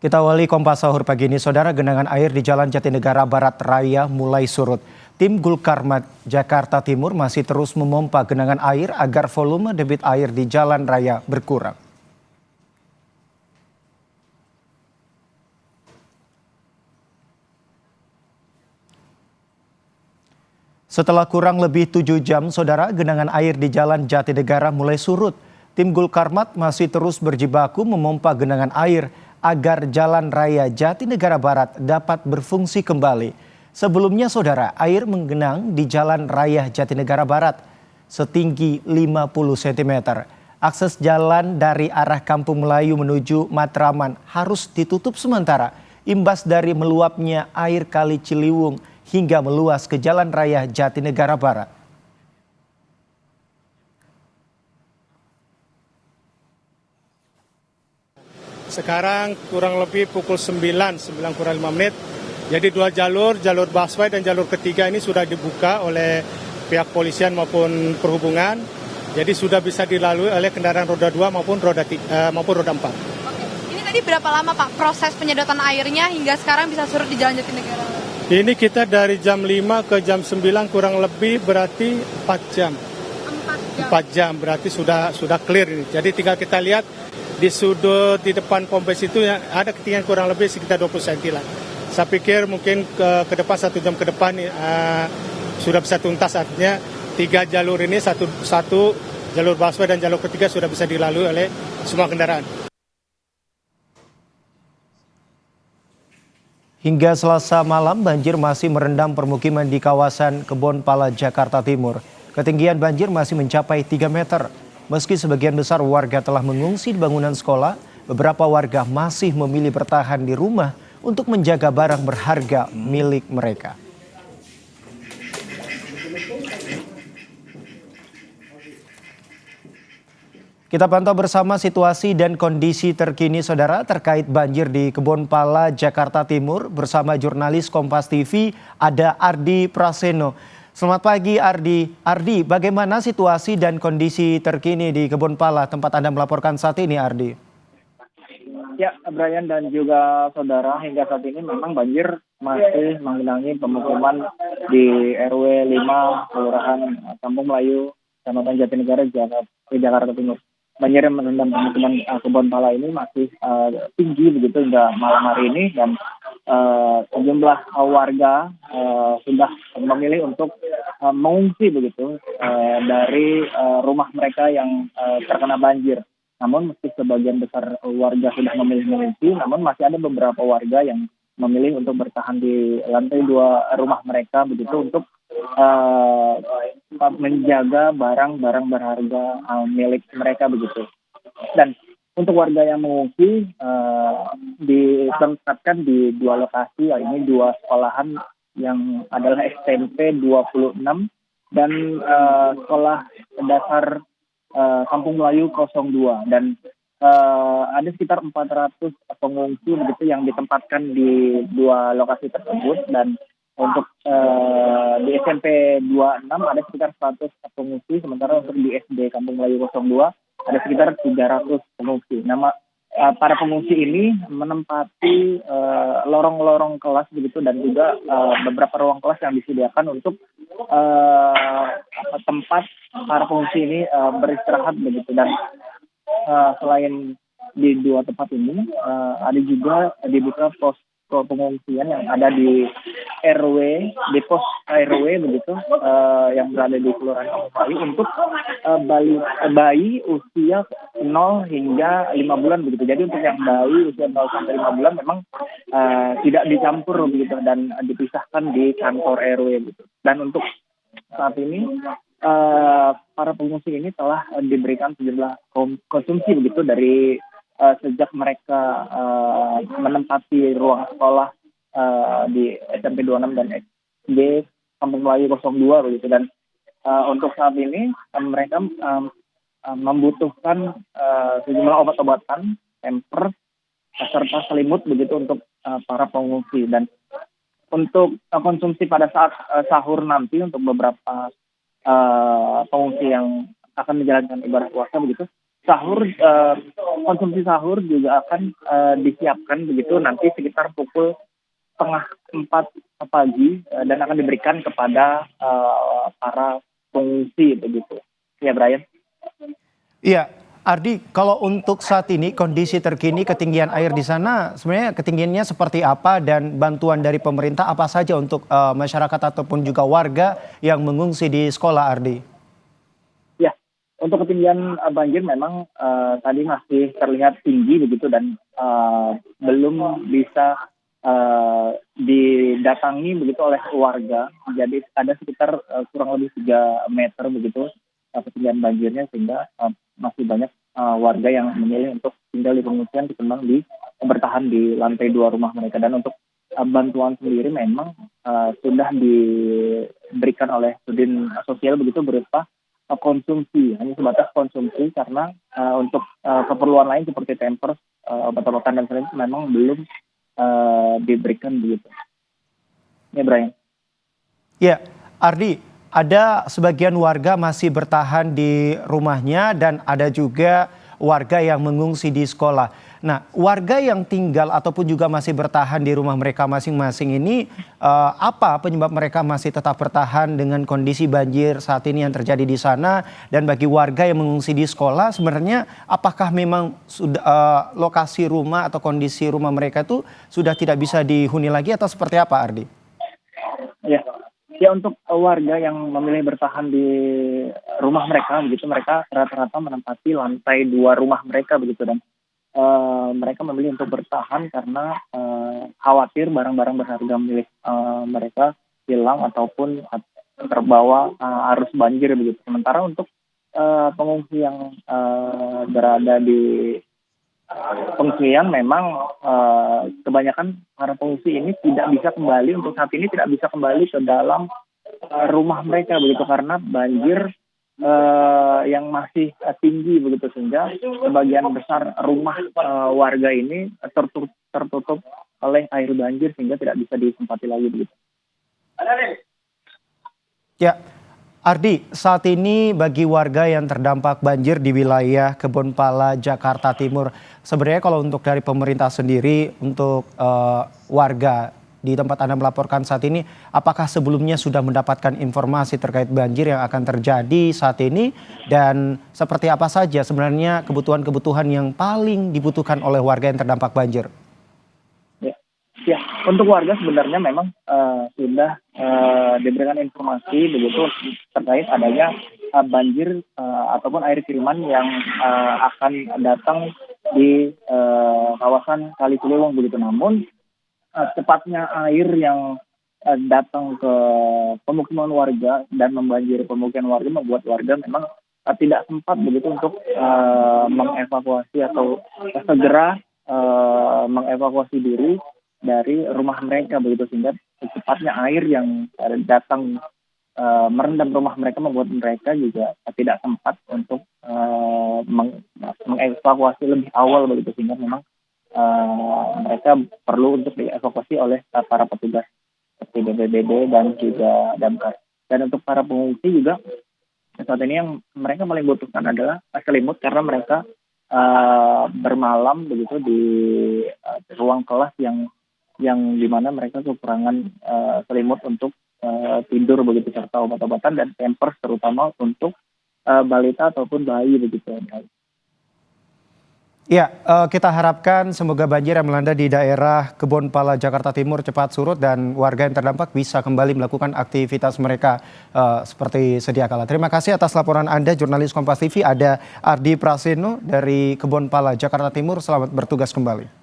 Kita awali Kompas Sahur pagi ini, saudara. Genangan air di Jalan Jatinegara Barat Raya mulai surut. Tim Gulkarmat Jakarta Timur masih terus memompa genangan air agar volume debit air di jalan raya berkurang. Setelah kurang lebih 7 jam, saudara, genangan air di Jalan Jatinegara mulai surut. Tim Gulkarmat masih terus berjibaku memompa genangan air agar Jalan Raya Jatinegara Barat dapat berfungsi kembali. Sebelumnya, saudara, air menggenang di Jalan Raya Jatinegara Barat setinggi 50 cm. Akses jalan dari arah Kampung Melayu menuju Matraman harus ditutup sementara imbas dari meluapnya air Kali Ciliwung hingga meluas ke Jalan Raya Jatinegara Barat. Sekarang kurang lebih pukul 9 kurang 5 menit. Jadi dua jalur busway dan jalur ketiga ini sudah dibuka oleh pihak polisian maupun perhubungan. Jadi sudah bisa dilalui oleh kendaraan roda 2 maupun roda 4. Oke. Ini tadi berapa lama Pak proses penyedotan airnya hingga sekarang bisa surut di Jalan Jatinegara? Ini kita dari jam 5 ke jam 9 kurang lebih berarti 4 jam. 4 jam berarti sudah clear ini. Jadi tinggal kita lihat di sudut di depan Pompes itu yang ada ketinggian kurang lebih sekitar 20 cm lah. Saya pikir mungkin ke depan 1 jam ke depan sudah bisa tuntas, artinya 3 jalur ini satu jalur busway dan jalur ketiga sudah bisa dilalui oleh semua kendaraan. Hingga Selasa malam, banjir masih merendam permukiman di kawasan Kebonpala, Jakarta Timur. Ketinggian banjir masih mencapai 3 meter. Meski sebagian besar warga telah mengungsi di bangunan sekolah, beberapa warga masih memilih bertahan di rumah untuk menjaga barang berharga milik mereka. Kita pantau bersama situasi dan kondisi terkini, saudara, terkait banjir di Kebonpala, Jakarta Timur. Bersama jurnalis Kompas TV, ada Ardi Praseno. Selamat pagi, Ardi. Ardi, bagaimana situasi dan kondisi terkini di Kebonpala, tempat Anda melaporkan saat ini, Ardi? Ya, Brian dan juga saudara, hingga saat ini memang banjir masih menggenangi pemukiman di RW 5, Kelurahan Kampung Melayu, Kecamatan Jatinegara, Jakarta Timur. Banjir yang merendam pemukiman Kebonpala ini masih tinggi begitu hingga malam hari ini, dan sejumlah warga sudah memilih untuk mengungsi begitu dari rumah mereka yang terkena banjir. Namun meski sebagian besar warga sudah memilih mengungsi, namun masih ada beberapa warga yang memilih untuk bertahan di lantai 2 rumah mereka begitu untuk menjaga barang-barang berharga milik mereka begitu. Dan untuk warga yang mengungsi ditempatkan di 2 lokasi, ini 2 sekolahan yang adalah SMP 26 dan sekolah dasar Kampung Melayu 02, dan ada sekitar 400 pengungsi begitu yang ditempatkan di 2 lokasi tersebut. Dan untuk di SMP 26 ada sekitar 100 pengungsi, sementara untuk di SD Kampung Melayu 02 ada sekitar 300 pengungsi. Para pengungsi ini menempati lorong-lorong kelas begitu, dan juga beberapa ruang kelas yang disediakan untuk tempat para pengungsi ini beristirahat begitu. Dan selain di 2 tempat ini ada juga dibuka pos pengungsian yang ada di pos RW begitu yang berada di Kelurahan Kampung Melayu untuk bayi usia 0 hingga 5 bulan begitu. Jadi untuk yang bayi usia 0 sampai 5 bulan memang tidak dicampur begitu dan dipisahkan di kantor RW gitu. Dan untuk saat ini para pengungsi ini telah diberikan sejumlah konsumsi begitu dari sejak mereka menempati ruang sekolah di SMP 26 dan SD Kampung Melayu 02 begitu. Dan untuk saat ini mereka membutuhkan sejumlah obat-obatan, pamper, serta selimut begitu untuk para pengungsi. Dan untuk konsumsi pada saat sahur nanti untuk beberapa pengungsi yang akan menjalankan ibadah puasa begitu, sahur konsumsi sahur juga akan disiapkan begitu nanti sekitar pukul setengah 4 pagi dan akan diberikan kepada para pengungsi begitu. Ya, Brian. Iya, Ardi, kalau untuk saat ini kondisi terkini ketinggian air di sana sebenarnya ketinggiannya seperti apa dan bantuan dari pemerintah apa saja untuk masyarakat ataupun juga warga yang mengungsi di sekolah, Ardi? Ya, untuk ketinggian banjir memang tadi masih terlihat tinggi begitu dan belum bisa didatangi begitu oleh warga. Jadi ada sekitar kurang lebih 3 meter begitu ketinggian banjirnya sehingga masih banyak warga yang memilih untuk tinggal di pengungsian ketimbang bertahan di lantai 2 rumah mereka. Dan untuk bantuan sendiri memang sudah diberikan oleh Sudin Sosial begitu berupa konsumsi, hanya sebatas konsumsi karena untuk keperluan lain seperti pampers, obat-obatan dan sebagainya memang belum diberikan begitu. Ya, Brian. Ya, Ardi, ada sebagian warga masih bertahan di rumahnya dan ada juga warga yang mengungsi di sekolah. Nah, warga yang tinggal ataupun juga masih bertahan di rumah mereka masing-masing ini, apa penyebab mereka masih tetap bertahan dengan kondisi banjir saat ini yang terjadi di sana? Dan bagi warga yang mengungsi di sekolah, sebenarnya apakah memang sudah lokasi rumah atau kondisi rumah mereka itu sudah tidak bisa dihuni lagi atau seperti apa, Ardi? Ya, untuk warga yang memilih bertahan di rumah mereka begitu, mereka rata-rata menempati lantai 2 rumah mereka begitu dan mereka memilih untuk bertahan karena khawatir barang-barang berharga milik mereka hilang ataupun terbawa arus banjir begitu. Sementara untuk pengungsi yang berada di pengungsian memang kebanyakan para pengungsi ini tidak bisa kembali untuk saat ini tidak bisa kembali ke dalam rumah mereka begitu karena banjir yang masih tinggi begitu sehingga sebagian besar rumah warga ini tertutup oleh air banjir sehingga tidak bisa ditempati lagi begitu. Ya, Ardi, saat ini bagi warga yang terdampak banjir di wilayah Kebonpala, Jakarta Timur, sebenarnya kalau untuk dari pemerintah sendiri, untuk warga di tempat Anda melaporkan saat ini, apakah sebelumnya sudah mendapatkan informasi terkait banjir yang akan terjadi saat ini? Dan seperti apa saja sebenarnya kebutuhan-kebutuhan yang paling dibutuhkan oleh warga yang terdampak banjir? Ya, untuk warga sebenarnya memang sudah diberikan informasi begitu terkait adanya banjir ataupun air kiriman yang akan datang di kawasan Kali Ciliwung begitu. Namun cepatnya air yang datang ke pemukiman warga dan membanjiri pemukiman warga membuat warga memang tidak sempat begitu untuk mengevakuasi atau segera mengevakuasi diri dari rumah mereka begitu sehingga cepatnya air yang datang merendam rumah mereka membuat mereka juga tidak sempat untuk mengevakuasi lebih awal begitu sehingga memang mereka perlu untuk dievakuasi oleh para petugas seperti BPBD dan juga damkar. Dan untuk para pengungsi juga saat ini yang mereka paling butuhkan adalah selimut karena mereka bermalam begitu di ruang kelas yang dimana mereka kekurangan selimut untuk tidur begitu serta obat-obatan dan pampers terutama untuk balita ataupun bayi begitu. Ya, kita harapkan semoga banjir yang melanda di daerah Kebonpala, Jakarta Timur cepat surut dan warga yang terdampak bisa kembali melakukan aktivitas mereka seperti sedia kala. Terima kasih atas laporan Anda, jurnalis Kompas TV. Ada Ardi Praseno dari Kebonpala, Jakarta Timur. Selamat bertugas kembali.